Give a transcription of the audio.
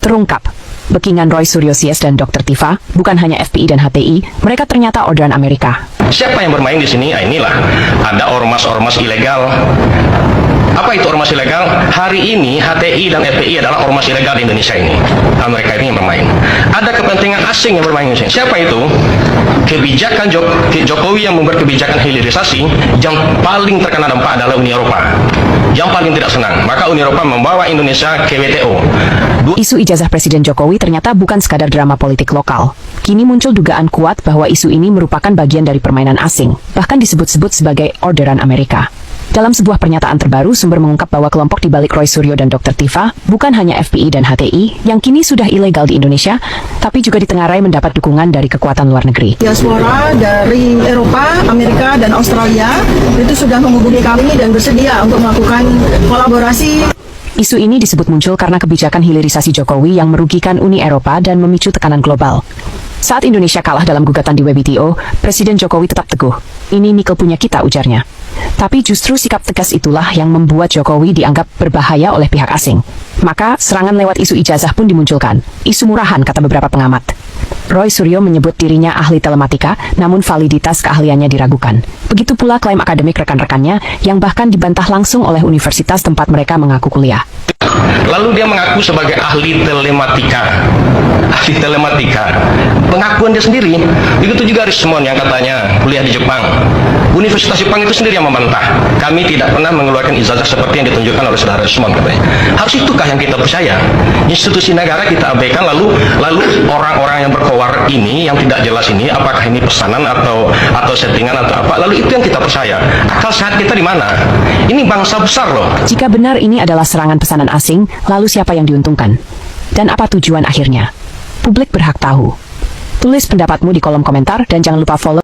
Terungkap, backingan Roy Suryo CS dan Dr. Tifa bukan hanya FPI dan HTI, mereka ternyata orderan Amerika. Siapa yang bermain di sini? Inilah ada ormas-ormas ilegal. Apa itu ormas ilegal? Hari ini HTI dan FPI adalah ormas ilegal di Indonesia ini. Mereka ini yang bermain. Ada kepentingan asing yang bermain di sini. Siapa itu? Kebijakan Jokowi yang membuat kebijakan hilirisasi yang paling terkena dampak adalah Uni Eropa. Yang paling tidak senang. Maka Uni Eropa membawa Indonesia ke WTO. Isu ijazah Presiden Jokowi ternyata bukan sekadar drama politik lokal. Kini muncul dugaan kuat bahwa isu ini merupakan bagian dari permainan asing, bahkan disebut-sebut sebagai orderan Amerika. Dalam sebuah pernyataan terbaru, sumber mengungkap bahwa kelompok di balik Roy Suryo dan Dr. Tifa bukan hanya FPI dan HTI yang kini sudah ilegal di Indonesia, tapi juga ditengarai mendapat dukungan dari kekuatan luar negeri. Diaspora dari Eropa, Amerika, dan Australia itu sudah menghubungi kami dan bersedia untuk melakukan kolaborasi. Isu ini disebut muncul karena kebijakan hilirisasi Jokowi yang merugikan Uni Eropa dan memicu tekanan global. Saat Indonesia kalah dalam gugatan di WTO, Presiden Jokowi tetap teguh. Ini nikel punya kita, ujarnya. Tapi justru sikap tegas itulah yang membuat Jokowi dianggap berbahaya oleh pihak asing. Maka serangan lewat isu ijazah pun dimunculkan. Isu murahan, kata beberapa pengamat. Roy Suryo menyebut dirinya ahli telematika, namun validitas keahliannya diragukan. Begitu pula klaim akademik rekan-rekannya yang bahkan dibantah langsung oleh universitas tempat mereka mengaku kuliah. Lalu dia mengaku sebagai ahli telematika. Ahli telematika. Pengakuan dia sendiri. Begitu juga Rismon yang katanya kuliah di Jepang. Universitas Jepang itu sendiri yang membantah. Kami tidak pernah mengeluarkan ijazah seperti yang ditunjukkan oleh saudara Rismon, katanya. Harus itukah yang kita percaya? Institusi negara kita abaikan, lalu orang-orang yang berkowar ini, yang tidak jelas ini, apakah ini pesanan atau settingan atau apa? Lalu itu yang kita percaya. Akal sehat kita di mana? Ini bangsa besar loh. Jika benar ini adalah serangan pesanan asing, lalu siapa yang diuntungkan? Dan apa tujuan akhirnya? Publik berhak tahu. Tulis pendapatmu di kolom komentar dan jangan lupa follow